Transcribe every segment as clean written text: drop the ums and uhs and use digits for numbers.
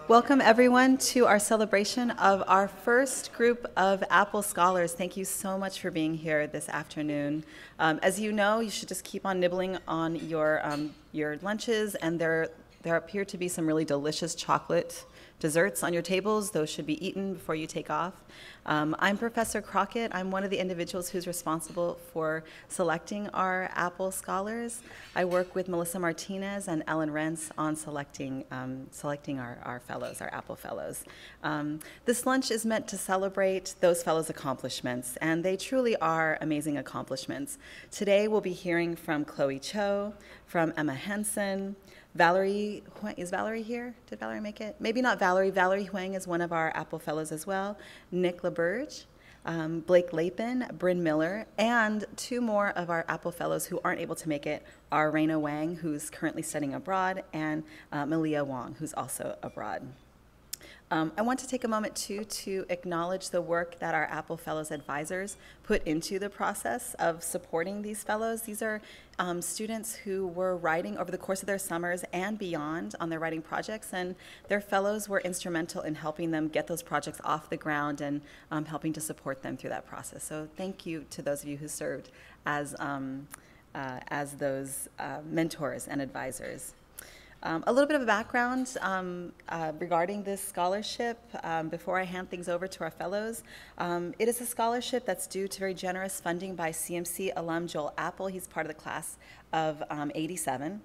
Welcome everyone to our celebration of our first group of Apple Scholars. Thank you so much for being here this afternoon. As you know, you should just keep on nibbling on your lunches, and there appear to be some really delicious chocolate desserts on your tables. Those should be eaten before you take off. I'm Professor Crockett. I'm one of the individuals who's responsible for selecting our Apple Scholars. I work with Melissa Martinez and Ellen Rentz on selecting our fellows, our Apple Fellows. This lunch is meant to celebrate those fellows' accomplishments, and they truly are amazing accomplishments. Today we'll be hearing from Chloe Cho, from Emma Henson, Valerie, is Valerie here? Did Valerie make it? Maybe not Valerie. Valerie Huang is one of our Apple Fellows as well. Nick LaBerge, Blake Lapin, Bryn Miller, and two more of our Apple Fellows who aren't able to make it are Raina Wang, who's currently studying abroad, and Malia Wong, who's also abroad. I want to take a moment, too, to acknowledge the work that our Apple Fellows advisors put into the process of supporting these fellows. These are students who were writing over the course of their summers and beyond on their writing projects, and their fellows were instrumental in helping them get those projects off the ground and helping to support them through that process. So thank you to those of you who served as those mentors and advisors. A little bit of a background regarding this scholarship before I hand things over to our fellows. It is a scholarship that's due to very generous funding by CMC alum Joel Apple. He's part of the class of '87.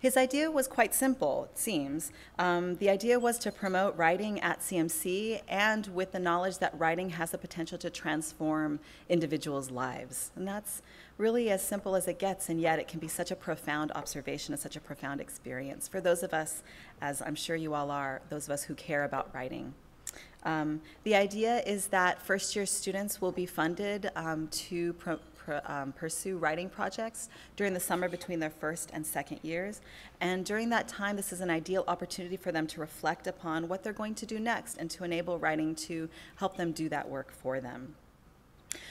His idea was quite simple, it seems. The idea was to promote writing at CMC, and with the knowledge that writing has the potential to transform individuals' lives. And that's really as simple as it gets, and yet it can be such a profound observation and such a profound experience for those of us, as I'm sure you all are, those of us who care about writing. The idea is that first-year students will be funded to pursue writing projects during the summer between their first and second years. And during that time, this is an ideal opportunity for them to reflect upon what they're going to do next and to enable writing to help them do that work for them.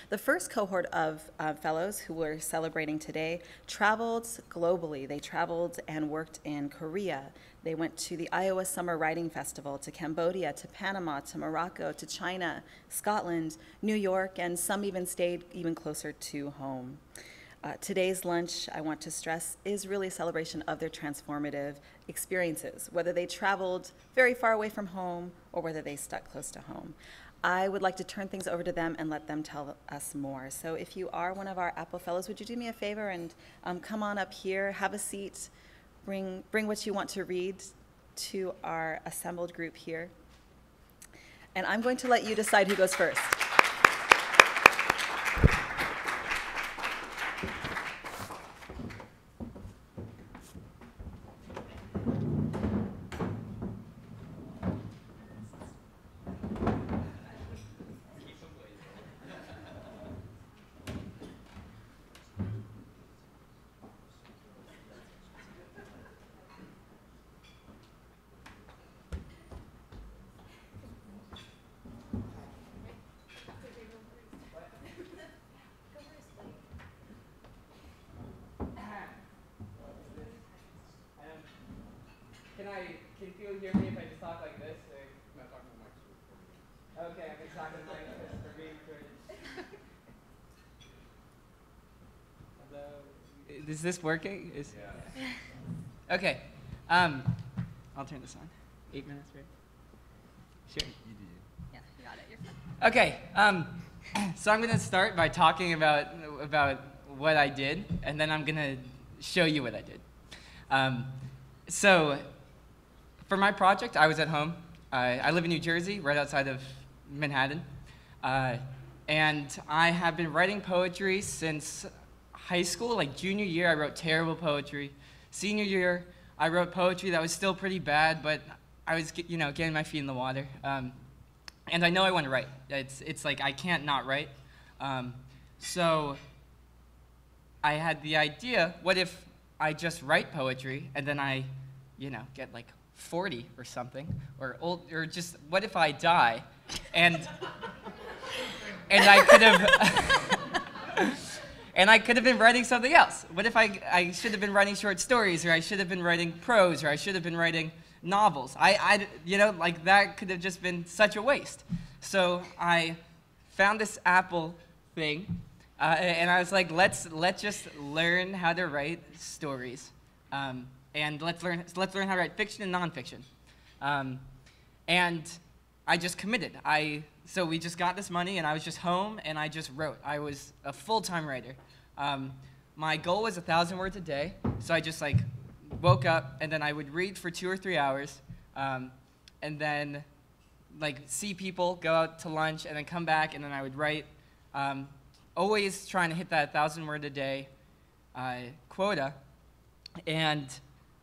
The first cohort of fellows who we're celebrating today traveled globally. They traveled and worked in Korea. They went to the Iowa Summer Writing Festival, to Cambodia, to Panama, to Morocco, to China, Scotland, New York, and some even stayed even closer to home. Today's lunch, I want to stress, is really a celebration of their transformative experiences, whether they traveled very far away from home or whether they stuck close to home. I would like to turn things over to them and let them tell us more. So if you are one of our Apple Fellows, would you do me a favor and come on up here, have a seat, bring what you want to read to our assembled group here. And I'm going to let you decide who goes first. Can you hear me if I just talk like this? Or? Not talking to Mike. Okay, I'm just talking like this for being recorded. Hello. Is this working? Yeah. Okay. I'll turn this on. 8 minutes, right? Sure. You do. Yeah, you got it. You're fine. Okay. So I'm going to start by talking about what I did, and then I'm going to show you what I did. So for my project, I was at home. I live in New Jersey, right outside of Manhattan. And I have been writing poetry since high school. Like junior year, I wrote terrible poetry. Senior year, I wrote poetry that was still pretty bad, but I was, getting my feet in the water. And I know I want to write. It's like I can't not write. So I had the idea, what if I just write poetry and then I, get like 40 or something, or just what if I die and I could have and I could have been writing something else. What if I should have been writing short stories, or I should have been writing prose, or I should have been writing novels. Like that could have just been such a waste. So I found this Apple thing, and I was like, let's just learn how to write stories, and let's learn how to write fiction and nonfiction. And I just committed. So we just got this money, and I was just home, and I just wrote. I was a full-time writer. My goal was 1,000 words a day, so I just woke up, and then I would read for 2 or 3 hours, and then see people, go out to lunch, and then come back, and then I would write. Always trying to hit that 1,000 word a day quota, and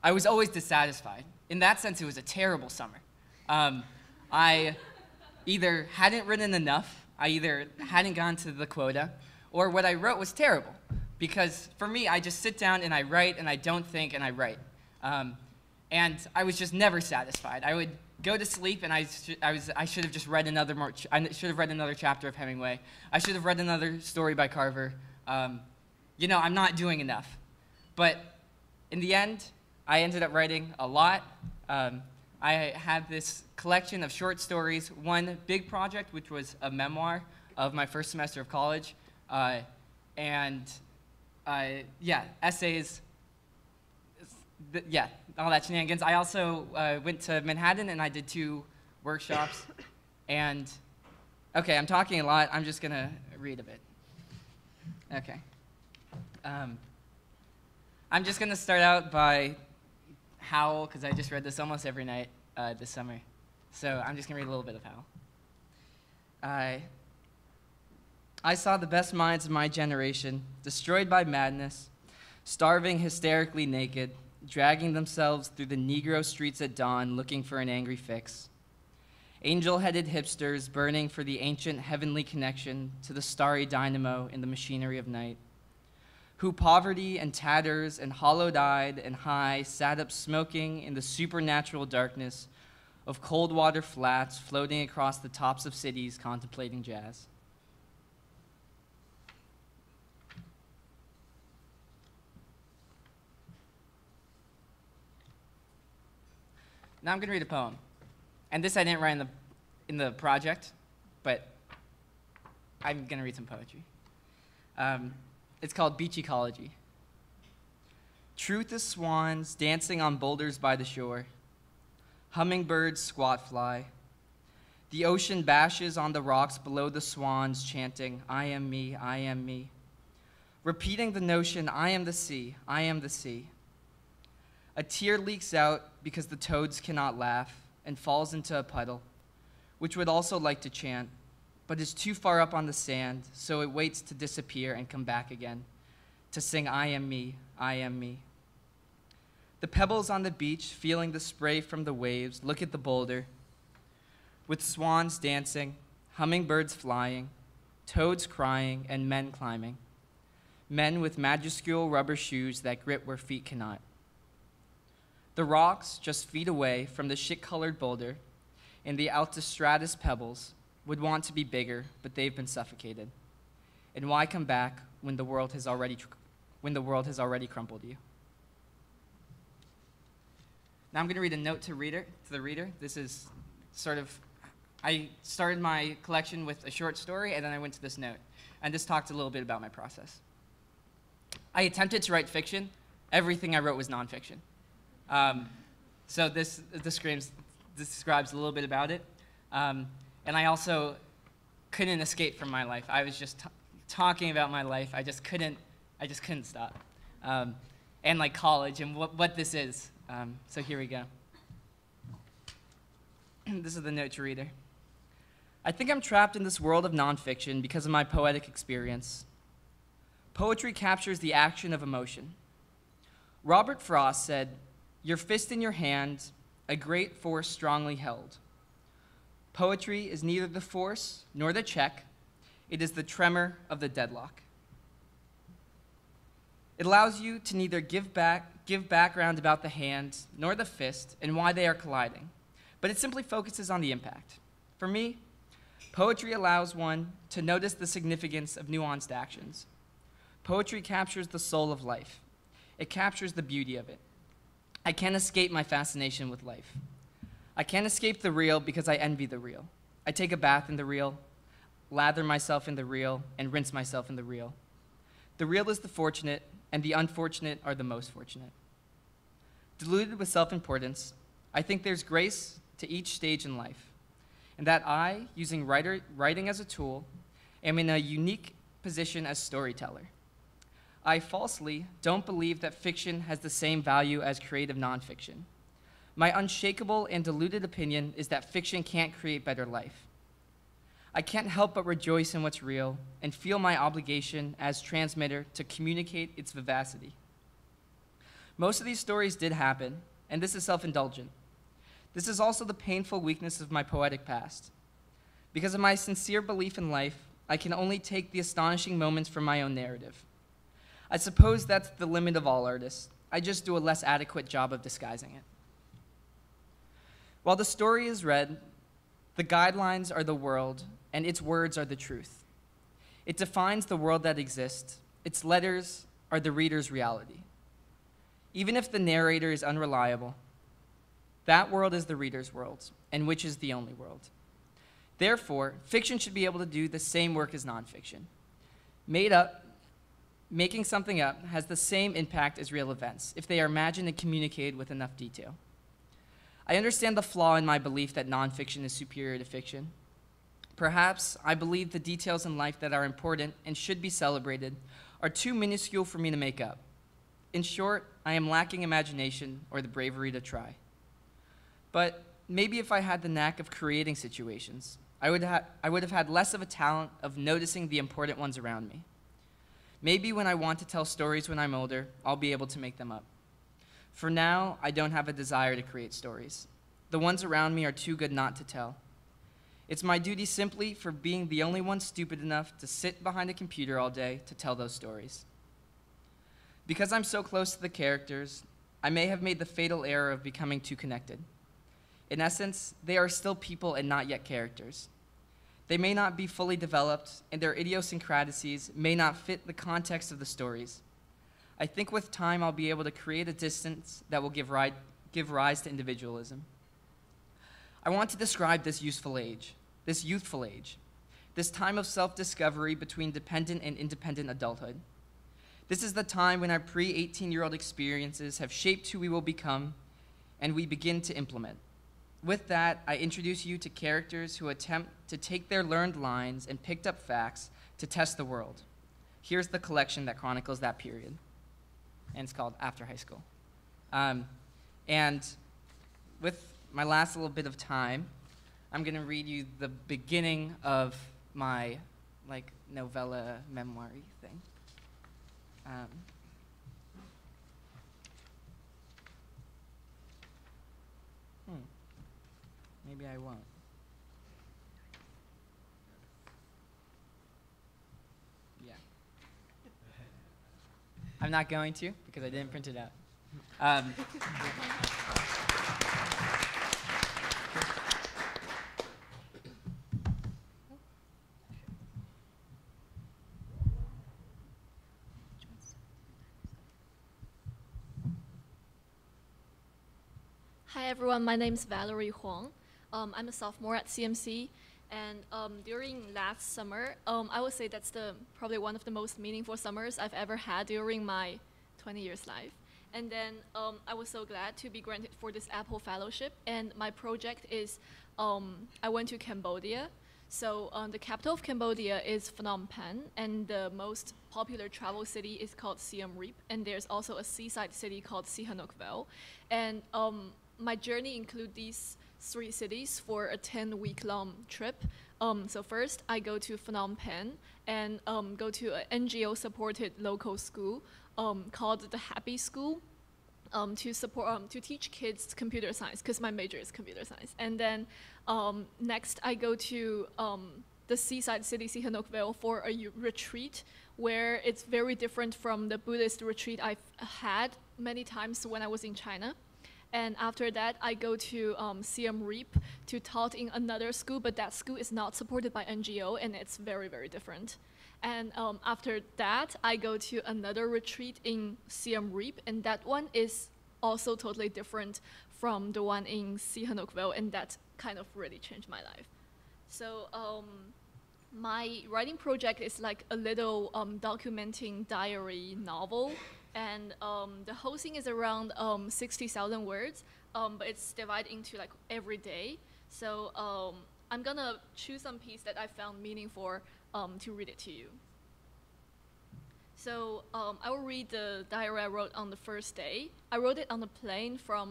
I was always dissatisfied. In that sense, it was a terrible summer. I either hadn't written enough, I either hadn't gone to the quota, or what I wrote was terrible. Because for me, I just sit down and I write, and I don't think, and I write. And I was just never satisfied. I would go to sleep, and I should have just read I should have read another chapter of Hemingway. I should have read another story by Carver. I'm not doing enough. But in the end, I ended up writing a lot. I had this collection of short stories, one big project, which was a memoir of my first semester of college, essays, all that shenanigans. I also went to Manhattan, and I did 2 workshops. And, okay, I'm talking a lot. I'm just going to read a bit. Okay. I'm just going to start out by Howl, because I just read this almost every night this summer. So I'm just going to read a little bit of Howl. I saw the best minds of my generation destroyed by madness, starving hysterically naked, dragging themselves through the Negro streets at dawn looking for an angry fix. Angel-headed hipsters burning for the ancient heavenly connection to the starry dynamo in the machinery of night, who poverty and tatters and hollowed-eyed and high sat up smoking in the supernatural darkness of cold water flats floating across the tops of cities contemplating jazz. Now I'm going to read a poem. And this I didn't write in the project, but I'm going to read some poetry. It's called Beach Ecology. Truth is swans dancing on boulders by the shore. Hummingbirds squat fly. The ocean bashes on the rocks below the swans, chanting, I am me, I am me. Repeating the notion, I am the sea, I am the sea. A tear leaks out because the toads cannot laugh and falls into a puddle, which would also like to chant, but is too far up on the sand, so it waits to disappear and come back again, to sing I am me, I am me. The pebbles on the beach, feeling the spray from the waves, look at the boulder, with swans dancing, hummingbirds flying, toads crying, and men climbing. Men with majuscule rubber shoes that grip where feet cannot. The rocks, just feet away from the shit-colored boulder, and the altistratus pebbles, would want to be bigger, but they've been suffocated. And why come back when the world has already crumpled you? Now I'm going to read a note to the reader. This is I started my collection with a short story, and then I went to this note. And this talked a little bit about my process. I attempted to write fiction. Everything I wrote was nonfiction. So this describes a little bit about it. And I also couldn't escape from my life. I was just talking about my life. I just couldn't stop. And like college and what this is. So here we go. This is the note to reader. I think I'm trapped in this world of nonfiction because of my poetic experience. Poetry captures the action of emotion. Robert Frost said, "Your fist in your hand, a great force strongly held. Poetry is neither the force nor the check. It is the tremor of the deadlock. It allows you to neither give background about the hand nor the fist and why they are colliding, but it simply focuses on the impact. For me, poetry allows one to notice the significance of nuanced actions. Poetry captures the soul of life. It captures the beauty of it. I can't escape my fascination with life. I can't escape the real because I envy the real. I take a bath in the real, lather myself in the real, and rinse myself in the real. The real is the fortunate, and the unfortunate are the most fortunate. Deluded with self-importance, I think there's grace to each stage in life, and that I, using writing as a tool, am in a unique position as storyteller. I falsely don't believe that fiction has the same value as creative nonfiction. My unshakable and deluded opinion is that fiction can't create better life. I can't help but rejoice in what's real and feel my obligation as transmitter to communicate its vivacity. Most of these stories did happen, and this is self-indulgent. This is also the painful weakness of my poetic past. Because of my sincere belief in life, I can only take the astonishing moments from my own narrative. I suppose that's the limit of all artists. I just do a less adequate job of disguising it. While the story is read, the guidelines are the world, and its words are the truth. It defines the world that exists. Its letters are the reader's reality. Even if the narrator is unreliable, that world is the reader's world, and which is the only world. Therefore, fiction should be able to do the same work as nonfiction. Making something up has the same impact as real events if they are imagined and communicated with enough detail. I understand the flaw in my belief that nonfiction is superior to fiction. Perhaps I believe the details in life that are important and should be celebrated are too minuscule for me to make up. In short, I am lacking imagination or the bravery to try. But maybe if I had the knack of creating situations, I would have had less of a talent of noticing the important ones around me. Maybe when I want to tell stories when I'm older, I'll be able to make them up. For now, I don't have a desire to create stories. The ones around me are too good not to tell. It's my duty simply for being the only one stupid enough to sit behind a computer all day to tell those stories. Because I'm so close to the characters, I may have made the fatal error of becoming too connected. In essence, they are still people and not yet characters. They may not be fully developed, and their idiosyncrasies may not fit the context of the stories. I think with time I'll be able to create a distance that will give rise to individualism. I want to describe this youthful age, this time of self-discovery between dependent and independent adulthood. This is the time when our pre-18-year-old experiences have shaped who we will become, and we begin to implement. With that, I introduce you to characters who attempt to take their learned lines and picked up facts to test the world. Here's the collection that chronicles that period, and it's called After High School. And with my last little bit of time, I'm gonna read you the beginning of my novella memoir-y thing. Maybe I won't. Yeah. I'm not going to because I didn't print it out. Hi everyone, my name is Valerie Huang. I'm a sophomore at CMC, and during last summer, I would say that's probably one of the most meaningful summers I've ever had during my 20 years life. And then I was so glad to be granted for this Apple Fellowship, and my project is I went to Cambodia. So the capital of Cambodia is Phnom Penh, and the most popular travel city is called Siem Reap, and there's also a seaside city called Sihanoukville. And my journey includes these 3 cities for a 10-week-long trip. So first, I go to Phnom Penh and go to an NGO-supported local school called the Happy School to teach kids computer science, because my major is computer science. And then next, I go to the seaside city, Sihanoukville, for a retreat where it's very different from the Buddhist retreat I've had many times when I was in China. And after that, I go to Siem Reap to taught in another school, but that school is not supported by NGO, and it's very, very different. And after that, I go to another retreat in Siem Reap, and that one is also totally different from the one in Sihanoukville, and that kind of really changed my life. So my writing project is like a little documenting diary novel, and the whole thing is around 60,000 words, but it's divided into like every day. So I'm gonna choose some piece that I found meaningful to read it to you. So I will read the diary I wrote on the first day. I wrote it on the plane from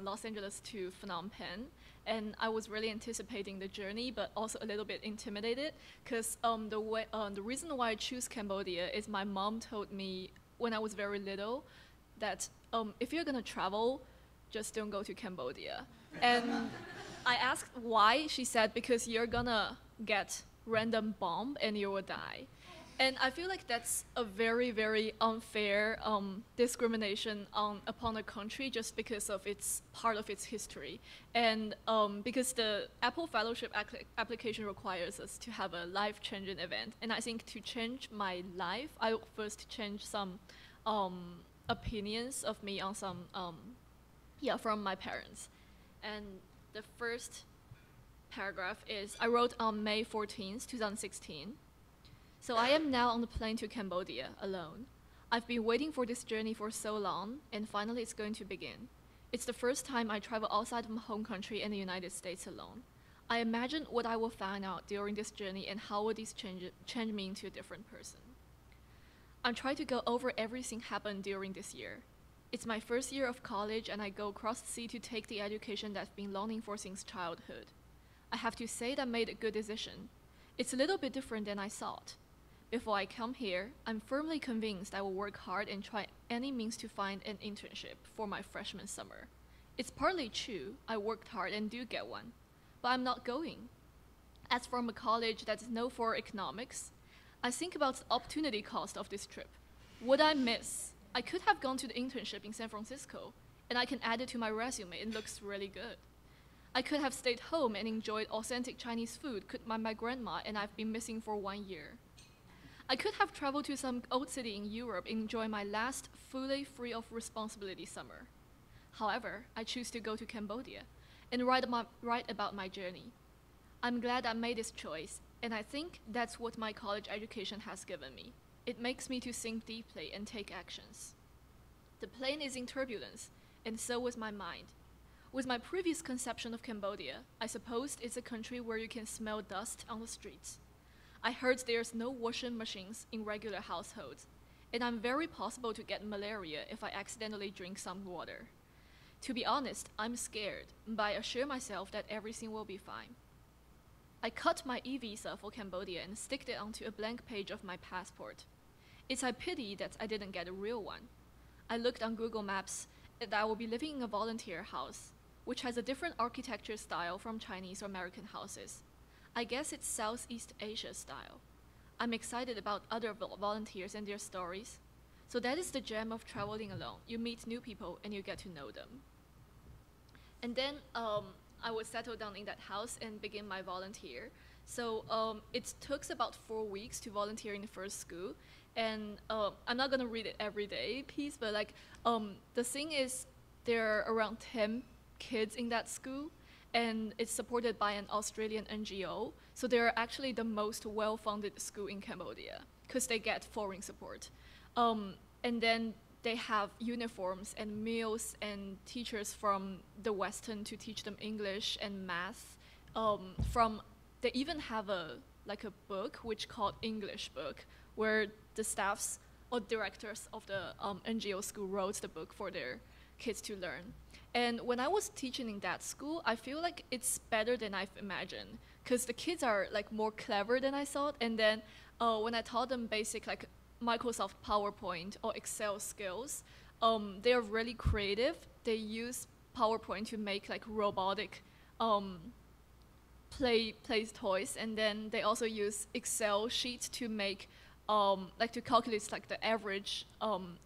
Los Angeles to Phnom Penh, and I was really anticipating the journey, but also a little bit intimidated, because the reason why I choose Cambodia is my mom told me when I was very little that if you're gonna travel, just don't go to Cambodia. And I asked why. She said, because you're gonna get random bomb and you will die. And I feel like that's a very, very unfair discrimination upon a country just because of its part of its history. And because the Apple Fellowship application requires us to have a life-changing event. And I think to change my life, I first change some opinions of me on some, from my parents. And the first paragraph is, I wrote on May 14th, 2016. So I am now on the plane to Cambodia, alone. I've been waiting for this journey for so long, and finally it's going to begin. It's the first time I travel outside of my home country and the United States alone. I imagine what I will find out during this journey and how will this change me into a different person. I'm trying to go over everything happened during this year. It's my first year of college, and I go across the sea to take the education that I've been longing for since childhood. I have to say that I made a good decision. It's a little bit different than I thought. Before I come here, I'm firmly convinced I will work hard and try any means to find an internship for my freshman summer. It's partly true, I worked hard and do get one, but I'm not going. As from a college that is known for economics, I think about the opportunity cost of this trip. What I miss? I could have gone to the internship in San Francisco, and I can add it to my resume. It looks really good. I could have stayed home and enjoyed authentic Chinese food cooked by my grandma, and I've been missing for 1 year. I could have traveled to some old city in Europe and enjoy my last fully free of responsibility summer. However, I choose to go to Cambodia and write about my journey. I'm glad I made this choice, and I think that's what my college education has given me. It makes me to think deeply and take actions. The plane is in turbulence, and so was my mind. With my previous conception of Cambodia, I supposed it's a country where you can smell dust on the streets. I heard there's no washing machines in regular households, and I'm very possible to get malaria if I accidentally drink some water. To be honest, I'm scared, but I assure myself that everything will be fine. I cut my e-visa for Cambodia and sticked it onto a blank page of my passport. It's a pity that I didn't get a real one. I looked on Google Maps that I will be living in a volunteer house, which has a different architecture style from Chinese or American houses. I guess it's Southeast Asia style. I'm excited about other volunteers and their stories. So that is the gem of traveling alone. You meet new people and you get to know them. And then I would settle down in that house and begin my volunteer. So it took about 4 weeks to volunteer in the first school. And I'm not gonna read it every day piece, but like the thing is there are around 10 kids in that school, and it's supported by an Australian NGO. So they're actually the most well-funded school in Cambodia because they get foreign support. And then they have uniforms and meals and teachers from the Western to teach them English and math. They even have a book which called English book, where the staffs or directors of the NGO school wrote the book for their kids to learn. And when I was teaching in that school, I feel like it's better than I've imagined, because the kids are like more clever than I thought. And then when I taught them basic like Microsoft PowerPoint or Excel skills, they are really creative. They use PowerPoint to make like robotic play toys, and then they also use Excel sheets to make to calculate like the average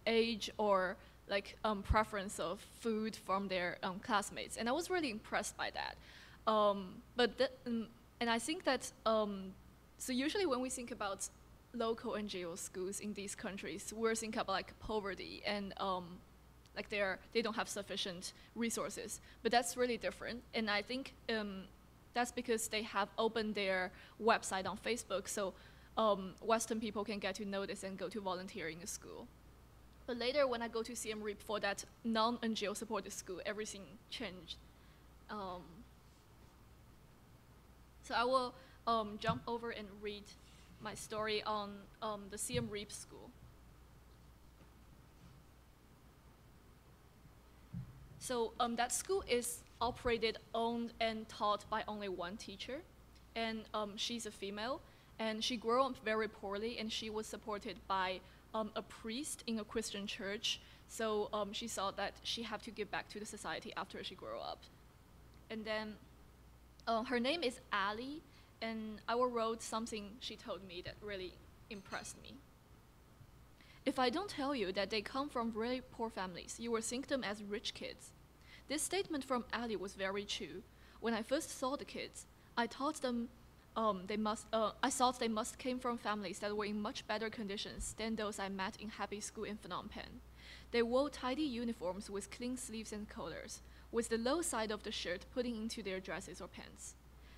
age or preference of food from their classmates, and I was really impressed by that. And I think that so usually when we think about local NGO schools in these countries, we're thinking about like poverty and like they don't have sufficient resources. But that's really different, and I think that's because they have opened their website on Facebook, so Western people can get to know this and go to volunteer in the school. But later, when I go to Siem Reap for that non-NGO supported school, everything changed. So I will jump over and read my story on the Siem Reap school. So that school is operated, owned, and taught by only one teacher. And she's a female. And she grew up very poorly, and she was supported by a priest in a Christian church. So she saw that she had to give back to the society after she grew up. And then her name is Ali, and I wrote something she told me that really impressed me. If I don't tell you that they come from really poor families, you will think them as rich kids. This statement from Ali was very true. When I first saw the kids, I thought they must came from families that were in much better conditions than those I met in Happy School in Phnom Penh. They wore tidy uniforms with clean sleeves and collars, with the low side of the shirt putting into their dresses or pants.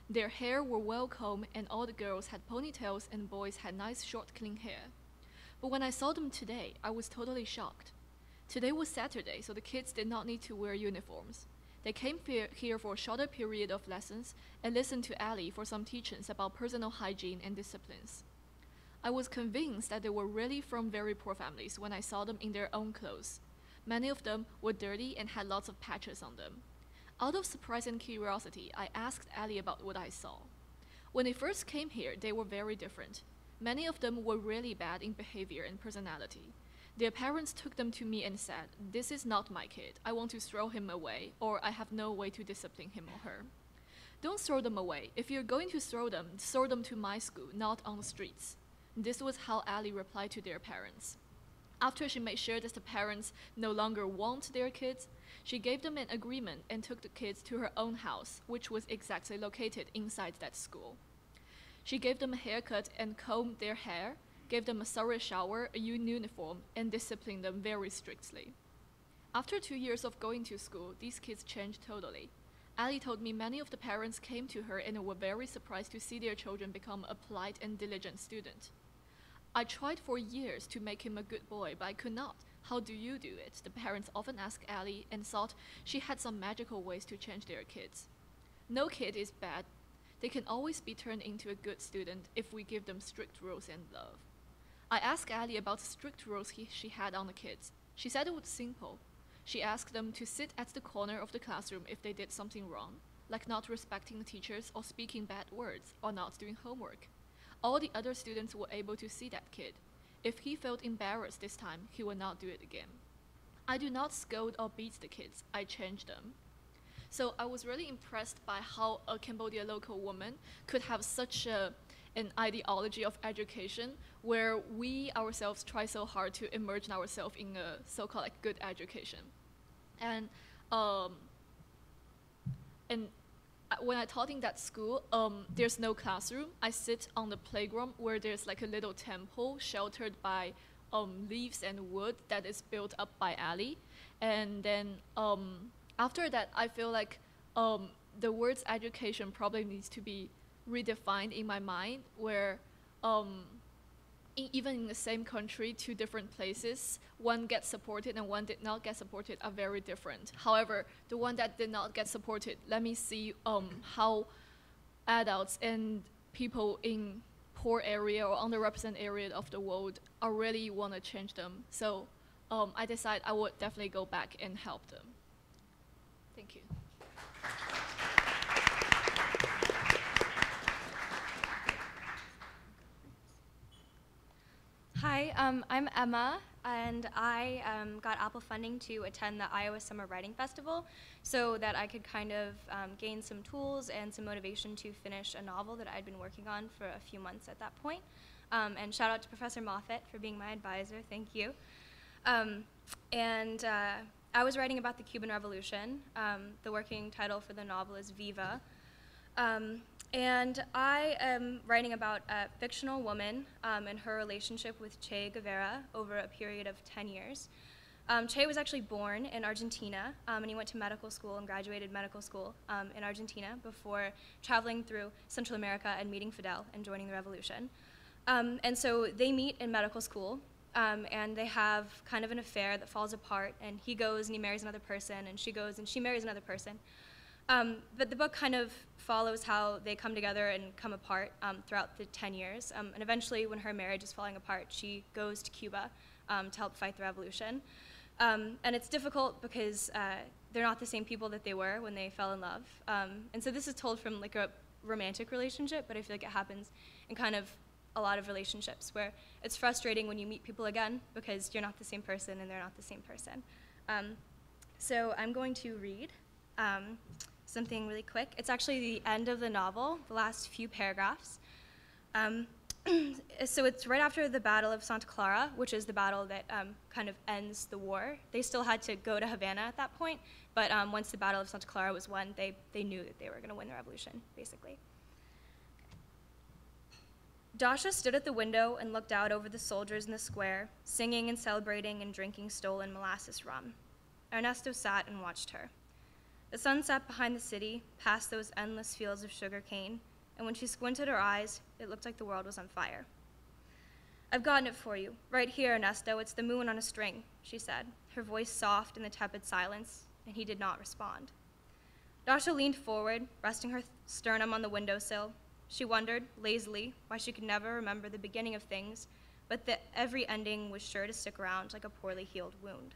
Their hair were well combed, and all the girls had ponytails and boys had nice short clean hair. But when I saw them today, I was totally shocked. Today was Saturday, so the kids did not need to wear uniforms. They came here for a shorter period of lessons and listened to Ali for some teachings about personal hygiene and disciplines. I was convinced that they were really from very poor families when I saw them in their own clothes. Many of them were dirty and had lots of patches on them. Out of surprise and curiosity, I asked Ali about what I saw. When they first came here, they were very different. Many of them were really bad in behavior and personality. Their parents took them to me and said, "This is not my kid. I want to throw him away, or I have no way to discipline him or her." "Don't throw them away. If you're going to throw them to my school, not on the streets." This was how Ali replied to their parents. After she made sure that the parents no longer want their kids, she gave them an agreement and took the kids to her own house, which was exactly located inside that school. She gave them a haircut and combed their hair, gave them a thorough shower, a uniform, and disciplined them very strictly. After 2 years of going to school, these kids changed totally. Ali told me many of the parents came to her and were very surprised to see their children become a polite and diligent student. "I tried for years to make him a good boy, but I could not. How do you do it?" the parents often asked Ali and thought she had some magical ways to change their kids. No kid is bad. They can always be turned into a good student if we give them strict rules and love. I asked Ali about the strict rules she had on the kids. She said it was simple. She asked them to sit at the corner of the classroom if they did something wrong, like not respecting the teachers or speaking bad words or not doing homework. All the other students were able to see that kid. If he felt embarrassed this time, he would not do it again. I do not scold or beat the kids. I change them. So I was really impressed by how a Cambodia local woman could have such an ideology of education where we ourselves try so hard to immerse ourselves in a so-called like good education. And when I taught in that school, there's no classroom. I sit on the playground where there's like a little temple sheltered by leaves and wood that is built up by Ali. And then after that, I feel like the words education probably needs to be redefined in my mind, where even in the same country, two different places, one gets supported and one did not get supported are very different. However, the one that did not get supported, let me see how adults and people in poor area or underrepresented area of the world are really want to change them. So I decided I would definitely go back and help them. Thank you. Hi, I'm Emma, and I got Apple funding to attend the Iowa Summer Writing Festival so that I could kind of gain some tools and some motivation to finish a novel that I'd been working on for a few months at that point. And shout out to Professor Moffat for being my advisor, thank you. I was writing about the Cuban Revolution. The working title for the novel is Viva. And I am writing about a fictional woman and her relationship with Che Guevara over a period of 10 years. Che was actually born in Argentina, and he went to medical school and graduated medical school in Argentina before traveling through Central America and meeting Fidel and joining the revolution. And so they meet in medical school, and they have kind of an affair that falls apart, and he goes and he marries another person, and she goes and she marries another person. But the book kind of follows how they come together and come apart throughout the 10 years. And eventually, when her marriage is falling apart, she goes to Cuba to help fight the revolution. And it's difficult because they're not the same people that they were when they fell in love. And so this is told from like a romantic relationship, but I feel like it happens in kind of a lot of relationships where it's frustrating when you meet people again because you're not the same person and they're not the same person. So I'm going to read something really quick. It's actually the end of the novel, the last few paragraphs. So it's right after the Battle of Santa Clara, which is the battle that kind of ends the war. They still had to go to Havana at that point, but once the Battle of Santa Clara was won, they knew that they were going to win the revolution, basically. Dasha stood at the window and looked out over the soldiers in the square, singing and celebrating and drinking stolen molasses rum. Ernesto sat and watched her. The sun set behind the city, past those endless fields of sugar cane, and when she squinted her eyes, it looked like the world was on fire. "I've gotten it for you, right here, Ernesto. It's the moon on a string," she said, her voice soft in the tepid silence, and he did not respond. Dasha leaned forward, resting her sternum on the windowsill. She wondered, lazily, why she could never remember the beginning of things, but that every ending was sure to stick around like a poorly healed wound.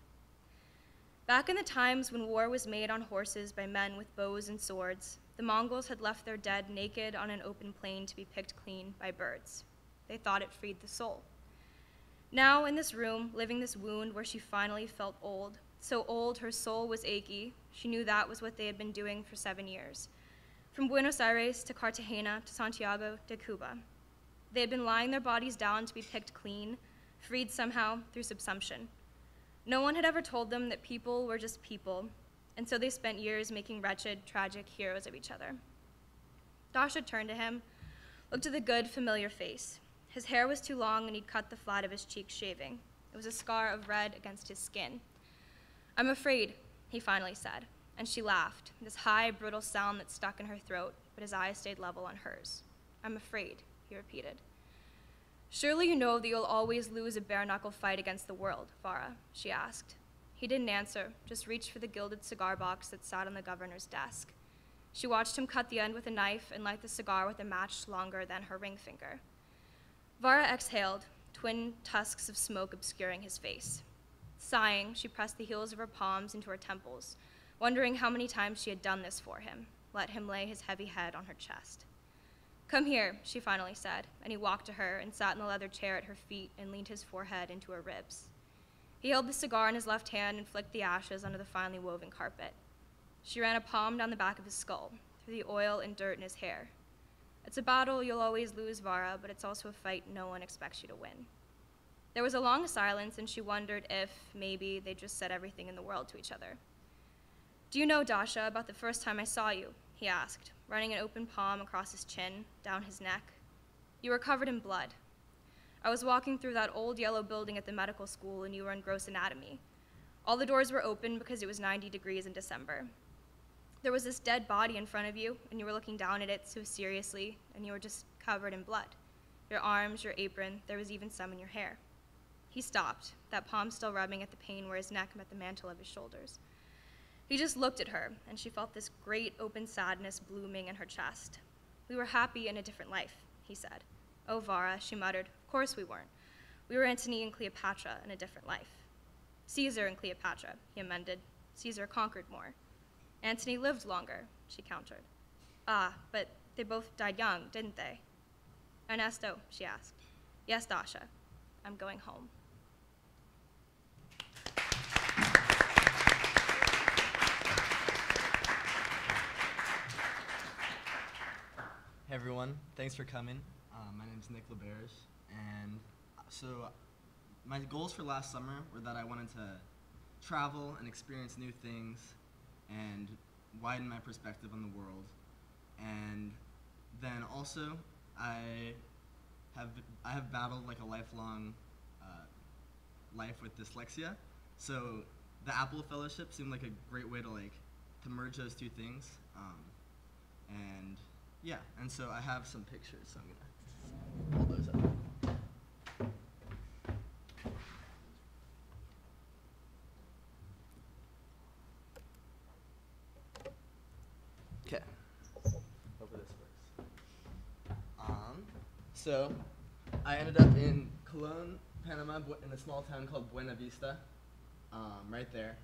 Back in the times when war was made on horses by men with bows and swords, the Mongols had left their dead naked on an open plain to be picked clean by birds. They thought it freed the soul. Now, in this room, living this wound where she finally felt old, so old her soul was achy, she knew that was what they had been doing for 7 years. From Buenos Aires to Cartagena to Santiago de Cuba. They had been lying their bodies down to be picked clean, freed somehow through subsumption. No one had ever told them that people were just people, and so they spent years making wretched, tragic heroes of each other. Dasha turned to him, looked at the good, familiar face. His hair was too long, and he'd cut the flat of his cheek shaving. It was a scar of red against his skin. "I'm afraid," he finally said, and she laughed, this high, brittle sound that stuck in her throat, but his eyes stayed level on hers. "I'm afraid," he repeated. "Surely you know that you'll always lose a bare-knuckle fight against the world, Vara," she asked. He didn't answer, just reached for the gilded cigar box that sat on the governor's desk. She watched him cut the end with a knife and light the cigar with a match longer than her ring finger. Vara exhaled, twin tusks of smoke obscuring his face. Sighing, she pressed the heels of her palms into her temples, wondering how many times she had done this for him, let him lay his heavy head on her chest. "Come here," she finally said, and he walked to her and sat in the leather chair at her feet and leaned his forehead into her ribs. He held the cigar in his left hand and flicked the ashes under the finely woven carpet. She ran a palm down the back of his skull, through the oil and dirt in his hair. "It's a battle you'll always lose, Vara, but it's also a fight no one expects you to win." There was a long silence, and she wondered if, maybe, they just said everything in the world to each other. "Do you know, Dasha, about the first time I saw you?" he asked, running an open palm across his chin, down his neck. "You were covered in blood. I was walking through that old yellow building at the medical school, and you were in gross anatomy. All the doors were open because it was 90 degrees in December. There was this dead body in front of you, and you were looking down at it so seriously, and you were just covered in blood. Your arms, your apron, there was even some in your hair." He stopped, that palm still rubbing at the pain where his neck met the mantle of his shoulders. He just looked at her, and she felt this great open sadness blooming in her chest. "We were happy in a different life," he said. "Oh, Vara," she muttered, "of course we weren't. We were Antony and Cleopatra in a different life." "Caesar and Cleopatra," he amended. "Caesar conquered more." "Antony lived longer," she countered. "Ah, but they both died young, didn't they?" "Ernesto," she asked. "Yes, Dasha. I'm going home." Hey everyone, thanks for coming. My name's Nick LeBerge, and so my goals for last summer were that I wanted to travel and experience new things and widen my perspective on the world. And then also, I have battled like a lifelong life with dyslexia, So the Apple Fellowship seemed like a great way to merge those two things. And yeah, and so I have some pictures, so I'm gonna pull those up. Okay. Hopefully this works. So I ended up in Colon, Panama, in a small town called Buena Vista, right there.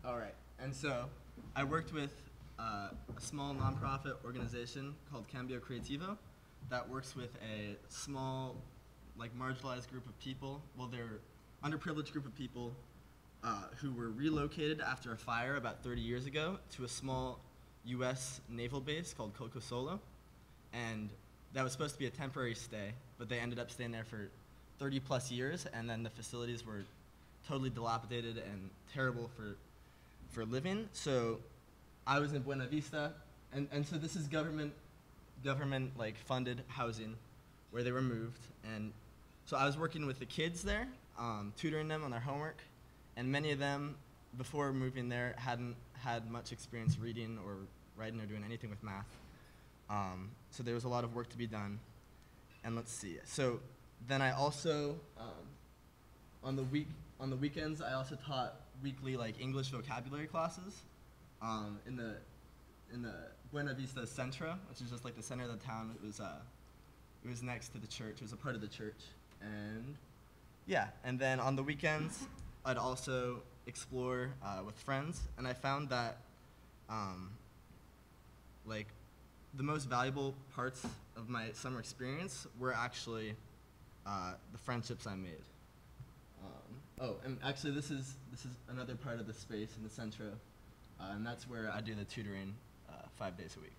All right, and so I worked with a small nonprofit organization called Cambio Creativo that works with a small, marginalized group of people. Well, they're underprivileged group of people who were relocated after a fire about 30 years ago to a small U.S. naval base called Coco Solo, and that was supposed to be a temporary stay, but they ended up staying there for 30 plus years, and then the facilities were totally dilapidated and terrible for living. So I was in Buena Vista, and so this is government funded housing where they were moved, and so I was working with the kids there, tutoring them on their homework, and many of them before moving there hadn't had much experience reading or writing or doing anything with math. So there was a lot of work to be done. And let's see. So then I also, on the weekends, I also taught weekly English vocabulary classes in the Buena Vista Centra, which is just the center of the town. It was next to the church. It was a part of the church. And yeah, and then on the weekends, I'd also explore with friends, and I found that the most valuable parts of my summer experience were actually the friendships I made. Oh, and actually this is another part of the space in the Centro, and that's where I do the tutoring 5 days a week.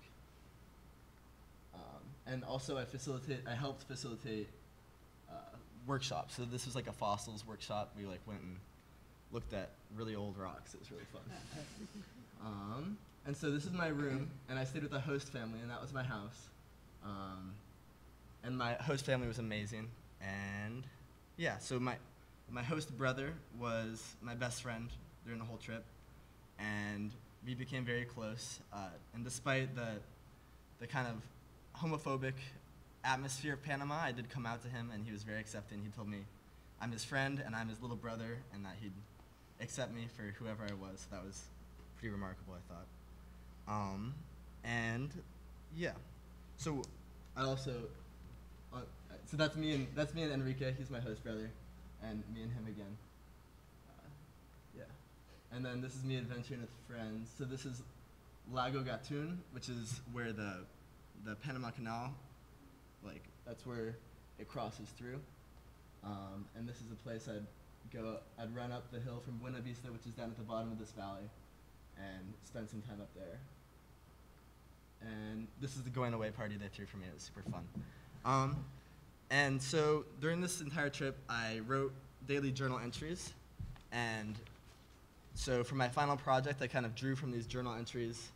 And also I helped facilitate workshops. So this was a fossils workshop. We went and looked at really old rocks. It was really fun. And so this is my room, and I stayed with a host family, and that was my house. And my host family was amazing. And yeah, so my host brother was my best friend during the whole trip, and we became very close. And despite the kind of homophobic atmosphere of Panama, I did come out to him, and he was very accepting. He told me I'm his friend, and I'm his little brother, and that he'd accept me for whoever I was. That was pretty remarkable, I thought. And yeah, so I also, so that's me and Enrique. He's my host brother, and me and him again. Yeah, and then this is me adventuring with friends. So this is Lago Gatun, which is where the Panama Canal, that's where it crosses through. And this is a place I'd run up the hill from Buena Vista, which is down at the bottom of this valley, and spend some time up there. And this is the going away party they threw for me. It was super fun. And so during this entire trip, I wrote daily journal entries. And so for my final project, I kind of drew from these journal entries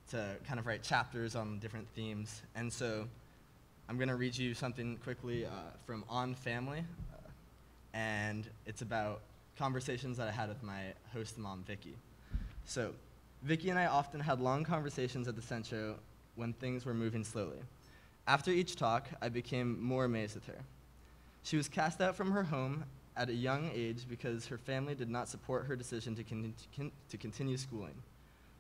to kind of write chapters on different themes. And so I'm going to read you something quickly from On Family. And it's about conversations that I had with my host mom, Vicky. So Vicky and I often had long conversations at the Centro when things were moving slowly. After each talk, I became more amazed with her. She was cast out from her home at a young age because her family did not support her decision to continue schooling.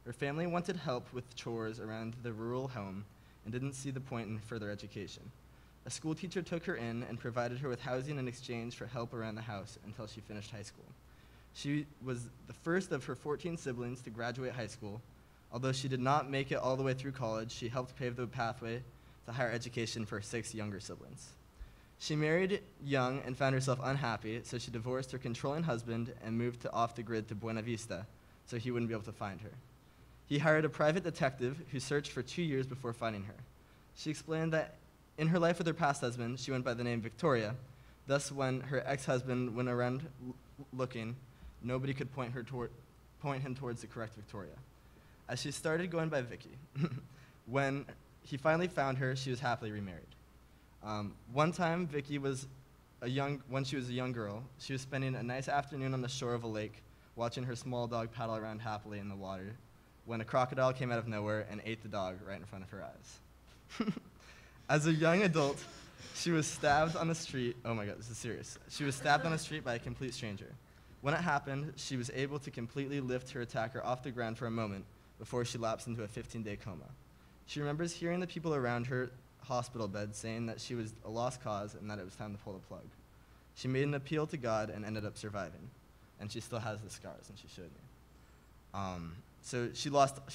Her family wanted help with chores around the rural home and didn't see the point in further education. A school teacher took her in and provided her with housing in exchange for help around the house until she finished high school. She was the first of her 14 siblings to graduate high school. Although she did not make it all the way through college, she helped pave the pathway to higher education for 6 younger siblings. She married young and found herself unhappy, so she divorced her controlling husband and moved off the grid to Buena Vista so he wouldn't be able to find her. He hired a private detective who searched for 2 years before finding her. She explained that in her life with her past husband, she went by the name Victoria. Thus, when her ex-husband went around looking, nobody could point him towards the correct Victoria. As she started going by Vicky, when he finally found her, she was happily remarried. One time, Vicky was when she was a young girl, she was spending a nice afternoon on the shore of a lake, watching her small dog paddle around happily in the water, when a crocodile came out of nowhere and ate the dog right in front of her eyes. As a young adult, she was stabbed on the street. Oh my God, this is serious. She was stabbed on the street by a complete stranger. When it happened, she was able to completely lift her attacker off the ground for a moment before she lapsed into a 15-day coma. She remembers hearing the people around her hospital bed saying that she was a lost cause and that it was time to pull the plug. She made an appeal to God and ended up surviving. And she still has the scars, and she showed me. So she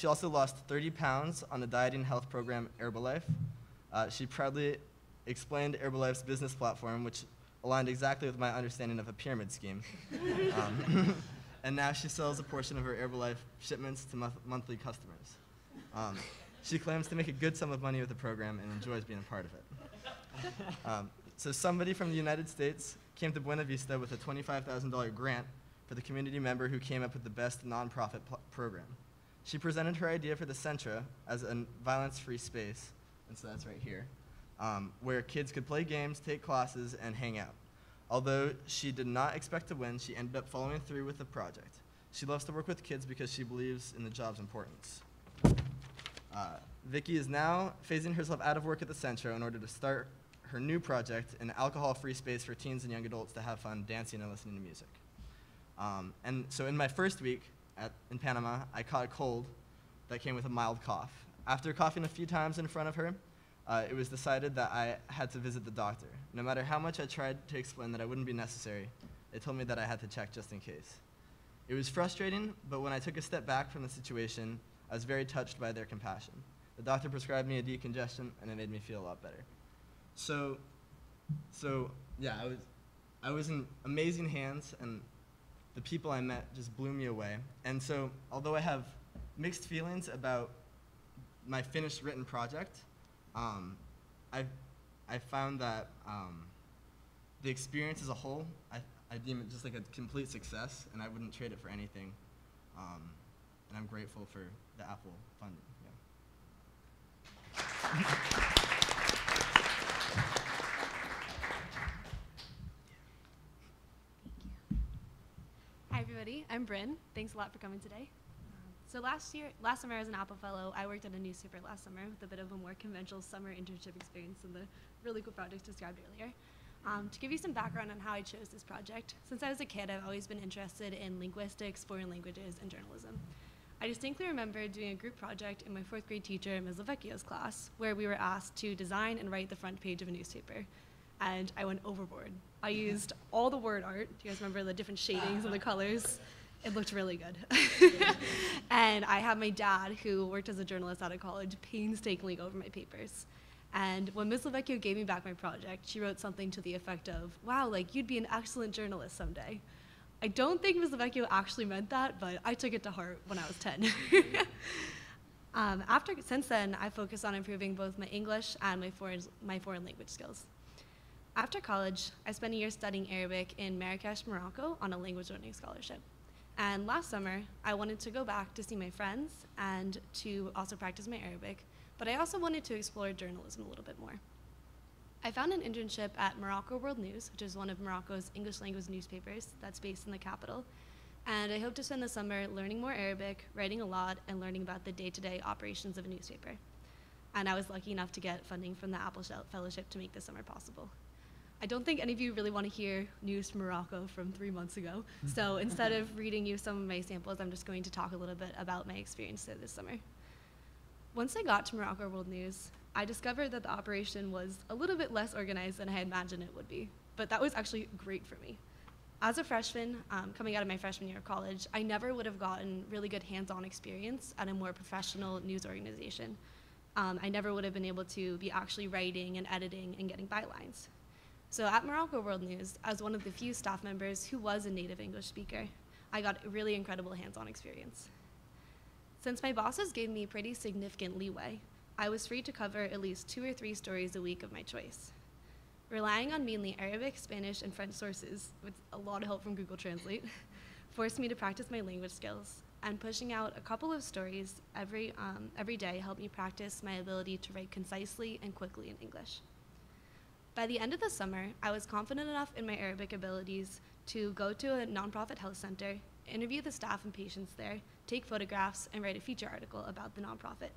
also lost 30 pounds on the dieting health program Herbalife. She proudly explained Herbalife's business platform, which aligned exactly with my understanding of a pyramid scheme. And now she sells a portion of her Herbalife shipments to monthly customers. She claims to make a good sum of money with the program and enjoys being a part of it. So somebody from the United States came to Buena Vista with a $25,000 grant for the community member who came up with the best nonprofit program. She presented her idea for the Centra as a violence-free space, and so that's right here, where kids could play games, take classes, and hang out. Although she did not expect to win, she ended up following through with the project. She loves to work with kids because she believes in the job's importance. Vicky is now phasing herself out of work at the Centro in order to start her new project, an alcohol-free space for teens and young adults to have fun dancing and listening to music. And so in my first week in Panama, I caught a cold that came with a mild cough. After coughing a few times in front of her, it was decided that I had to visit the doctor. No matter how much I tried to explain that it wouldn't be necessary, they told me that I had to check just in case. It was frustrating, but when I took a step back from the situation, I was very touched by their compassion. The doctor prescribed me a decongestant, and it made me feel a lot better. So yeah, I was in amazing hands, and the people I met just blew me away. And so, although I have mixed feelings about my finished written project, I found that the experience as a whole, I deem it just like a complete success, and I wouldn't trade it for anything. And I'm grateful for the Apple funding. Yeah. Hi everybody, I'm Bryn. Thanks a lot for coming today. So last summer as an Apple Fellow, I worked at a newspaper last summer with a bit of a more conventional summer internship experience than the really cool projects described earlier. To give you some background on how I chose this project, since I was a kid, I've always been interested in linguistics, foreign languages, and journalism. I distinctly remember doing a group project in my 4th grade teacher, Ms. Lavecchio's class, where we were asked to design and write the front page of a newspaper. And I went overboard. I used all the word art. Do you guys remember the different shadings and the colors? It looked really good. And I had my dad, who worked as a journalist out of college, painstakingly go over my papers. And when Ms. Lavecchio gave me back my project, she wrote something to the effect of, "Wow, like you'd be an excellent journalist someday." I don't think Ms. Lavecchio actually meant that, but I took it to heart when I was 10. Since then, I focused on improving both my English and my foreign language skills. After college, I spent a year studying Arabic in Marrakesh, Morocco on a language learning scholarship. And last summer, I wanted to go back to see my friends and to also practice my Arabic, but I also wanted to explore journalism a little bit more. I found an internship at Morocco World News, which is one of Morocco's English language newspapers that's based in the capital. And I hope to spend the summer learning more Arabic, writing a lot, and learning about the day-to-day operations of a newspaper. And I was lucky enough to get funding from the Apple Fellowship to make this summer possible. I don't think any of you really want to hear news from Morocco from 3 months ago. So instead of reading you some of my samples, I'm just going to talk a little bit about my experience there this summer. Once I got to Morocco World News, I discovered that the operation was a little bit less organized than I had imagined it would be, but that was actually great for me. As a freshman, coming out of my freshman year of college, I never would have gotten really good hands-on experience at a more professional news organization. I never would have been able to be actually writing and editing and getting bylines. So at Morocco World News, as one of the few staff members who was a native English speaker, I got really incredible hands-on experience. Since my bosses gave me pretty significant leeway, I was free to cover at least 2 or 3 stories a week of my choice. Relying on mainly Arabic, Spanish, and French sources, with a lot of help from Google Translate, forced me to practice my language skills, and pushing out a couple of stories every day helped me practice my ability to write concisely and quickly in English. By the end of the summer, I was confident enough in my Arabic abilities to go to a nonprofit health center, interview the staff and patients there, take photographs, and write a feature article about the nonprofit.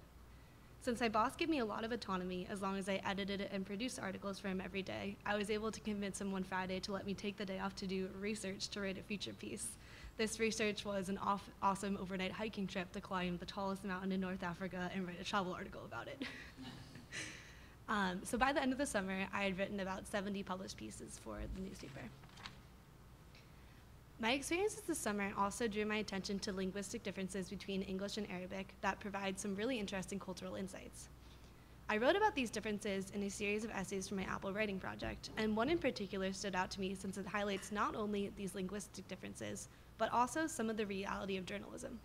Since my boss gave me a lot of autonomy as long as I edited and produced articles for him every day, I was able to convince him one Friday to let me take the day off to do research to write a feature piece. This research was an awesome overnight hiking trip to climb the tallest mountain in North Africa and write a travel article about it. So by the end of the summer, I had written about 70 published pieces for the newspaper. My experiences this summer also drew my attention to linguistic differences between English and Arabic that provide some really interesting cultural insights. I wrote about these differences in a series of essays for my Apple writing project, and one in particular stood out to me since it highlights not only these linguistic differences, but also some of the reality of journalism.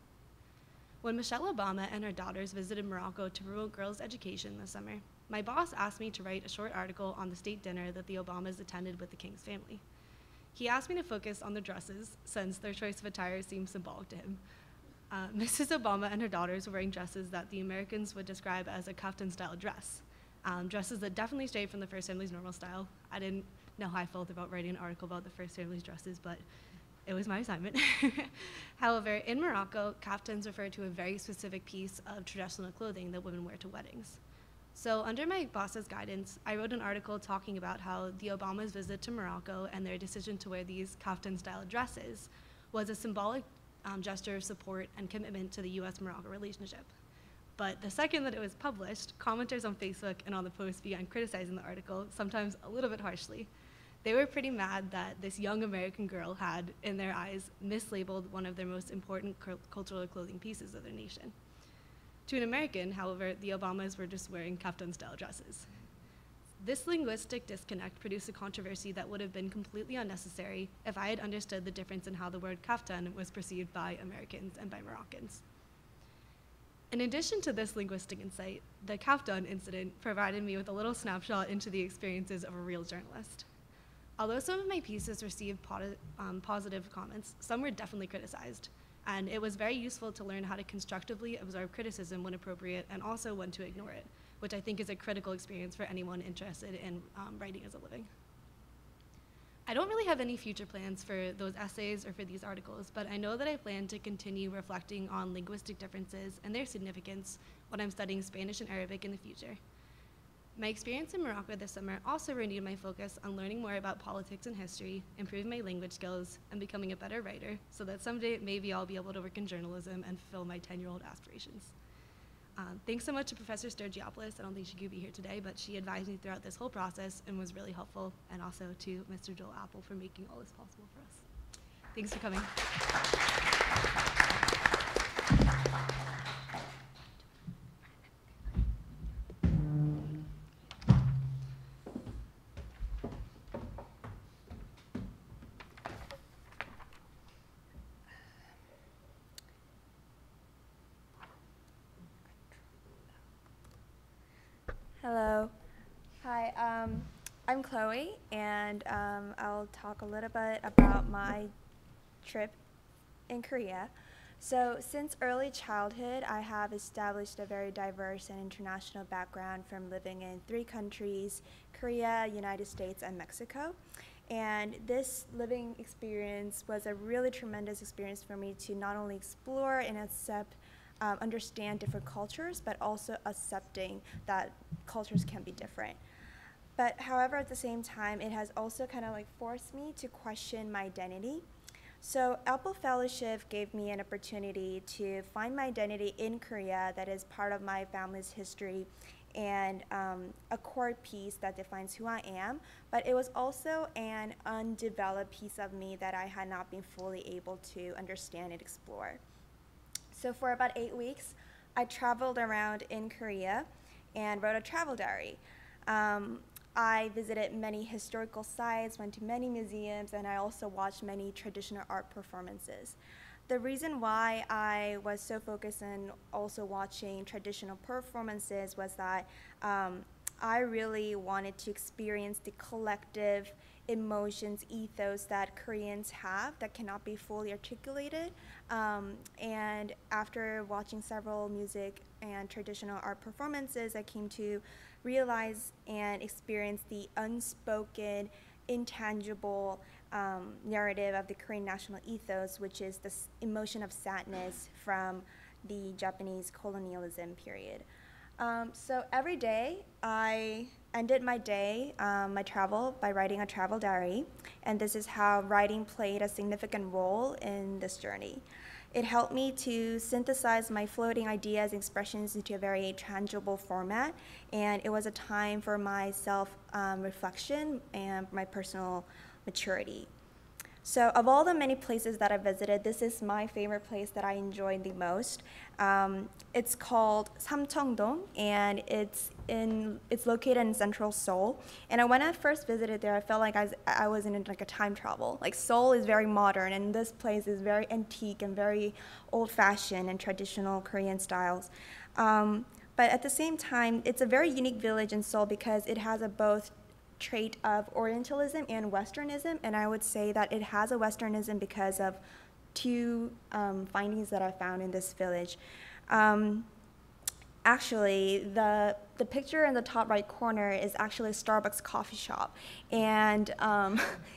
When Michelle Obama and her daughters visited Morocco to promote girls' education this summer, my boss asked me to write a short article on the state dinner that the Obamas attended with the King's family. He asked me to focus on their dresses, since their choice of attire seemed symbolic to him. Mrs. Obama and her daughters were wearing dresses that the Americans would describe as a kaftan-style dress, dresses that definitely strayed from the First Family's normal style. I didn't know how I felt about writing an article about the First Family's dresses, but it was my assignment. However, in Morocco, kaftans refer to a very specific piece of traditional clothing that women wear to weddings. So under my boss's guidance, I wrote an article talking about how the Obamas' visit to Morocco and their decision to wear these kaftan-style dresses was a symbolic gesture of support and commitment to the US-Morocco relationship. But the second that it was published, commenters on Facebook and on the post began criticizing the article, sometimes a little bit harshly. They were pretty mad that this young American girl had, in their eyes, mislabeled one of their most important cultural clothing pieces of their nation. To an American, however, the Obamas were just wearing kaftan-style dresses. This linguistic disconnect produced a controversy that would have been completely unnecessary if I had understood the difference in how the word kaftan was perceived by Americans and by Moroccans. In addition to this linguistic insight, the kaftan incident provided me with a little snapshot into the experiences of a real journalist. Although some of my pieces received positive comments, some were definitely criticized. And it was very useful to learn how to constructively absorb criticism when appropriate and also when to ignore it, which I think is a critical experience for anyone interested in writing as a living. I don't really have any future plans for those essays or for these articles, but I know that I plan to continue reflecting on linguistic differences and their significance when I'm studying Spanish and Arabic in the future. My experience in Morocco this summer also renewed my focus on learning more about politics and history, improving my language skills, and becoming a better writer so that someday maybe I'll be able to work in journalism and fulfill my 10-year-old aspirations. Thanks so much to Professor Sturgiopoulos. I don't think she could be here today, but she advised me throughout this whole process and was really helpful, and also to Mr. Joel Apple for making all this possible for us. Thanks for coming. Hello. Hi, I'm Chloe, and I'll talk a little bit about my trip in Korea. So since early childhood, I have established a very diverse and international background from living in 3 countries, Korea, United States, and Mexico. And this living experience was a really tremendous experience for me to not only explore and understand different cultures, but also accepting that cultures can be different. But however, at the same time, it has also kind of like forced me to question my identity. So Apple Fellowship gave me an opportunity to find my identity in Korea that is part of my family's history and a core piece that defines who I am, but it was also an undeveloped piece of me that I had not been fully able to understand and explore. So for about 8 weeks, I traveled around in Korea and wrote a travel diary. I visited many historical sites, went to many museums, and I also watched many traditional art performances. The reason why I was so focused on also watching traditional performances was that I really wanted to experience the collective emotions, ethos that Koreans have that cannot be fully articulated. And after watching several music and traditional art performances, I came to realize and experience the unspoken, intangible narrative of the Korean national ethos, which is this emotion of sadness from the Japanese colonialism period. So every day, I ended my day, my travel, by writing a travel diary, and this is how writing played a significant role in this journey. It helped me to synthesize my floating ideas and expressions into a very tangible format, and it was a time for my self-reflection and my personal maturity. So of all the many places that I visited, this is my favorite place that I enjoyed the most. It's called Samcheong-dong, and it's located in central Seoul. And when I first visited there, I felt like I was in like a time travel. Like Seoul is very modern, and this place is very antique and very old-fashioned and traditional Korean styles. But at the same time, it's a very unique village in Seoul because it has a both trait of Orientalism and Westernism, and I would say that it has a Westernism because of two findings that I found in this village. Actually, the picture in the top right corner is actually a Starbucks coffee shop. And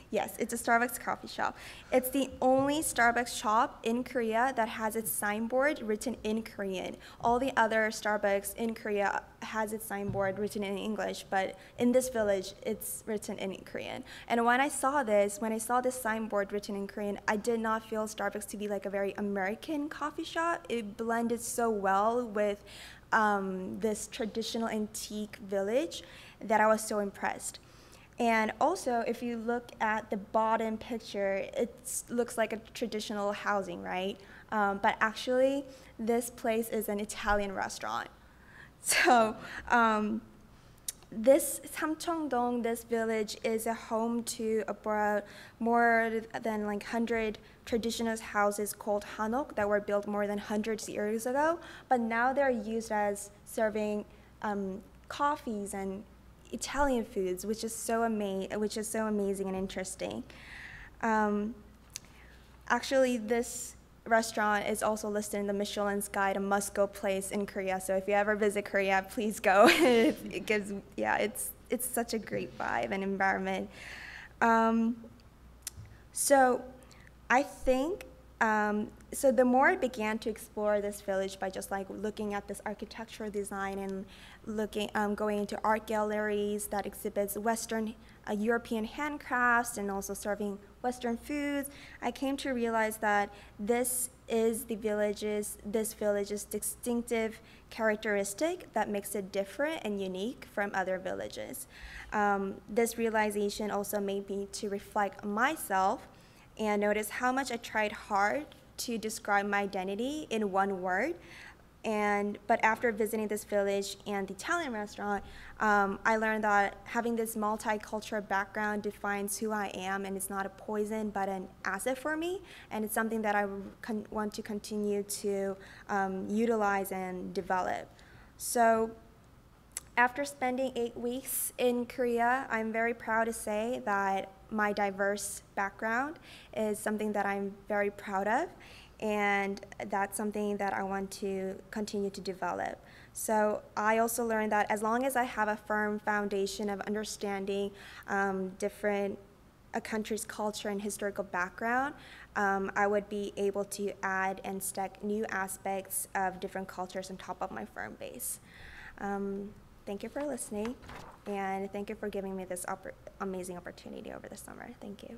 yes, it's a Starbucks coffee shop. It's the only Starbucks shop in Korea that has its signboard written in Korean. All the other Starbucks in Korea has its signboard written in English, but in this village, it's written in Korean. And when I saw this signboard written in Korean, I did not feel Starbucks to be like a very American coffee shop. It blended so well with this traditional antique village that I was so impressed. And also, if you look at the bottom picture, it looks like a traditional housing, right? But actually, this place is an Italian restaurant. So this Samcheong-dong, this village, is a home to about more than like 100 traditional houses called hanok that were built more than hundreds of years ago, but now they're used as serving coffees and Italian foods, which is so amazing and interesting. Actually, this restaurant is also listed in the Michelin's Guide, a must-go place in Korea. So if you ever visit Korea, please go. It gives, yeah, it's such a great vibe and environment. So I think, so the more I began to explore this village by just like looking at this architectural design and going into art galleries that exhibits Western European handcrafts and also serving Western foods, I came to realize that this village's distinctive characteristic that makes it different and unique from other villages. This realization also made me to reflect on myself and notice how much I tried hard to describe my identity in one word. But after visiting this village and the Italian restaurant, I learned that having this multicultural background defines who I am, and it's not a poison but an asset for me, and it's something that I want to continue to utilize and develop. So after spending 8 weeks in Korea, I'm very proud to say that my diverse background is something that I'm very proud of, and that's something that I want to continue to develop. So I also learned that as long as I have a firm foundation of understanding a country's culture and historical background, I would be able to add and stack new aspects of different cultures on top of my firm base. Thank you for listening, and thank you for giving me this amazing opportunity over the summer. Thank you.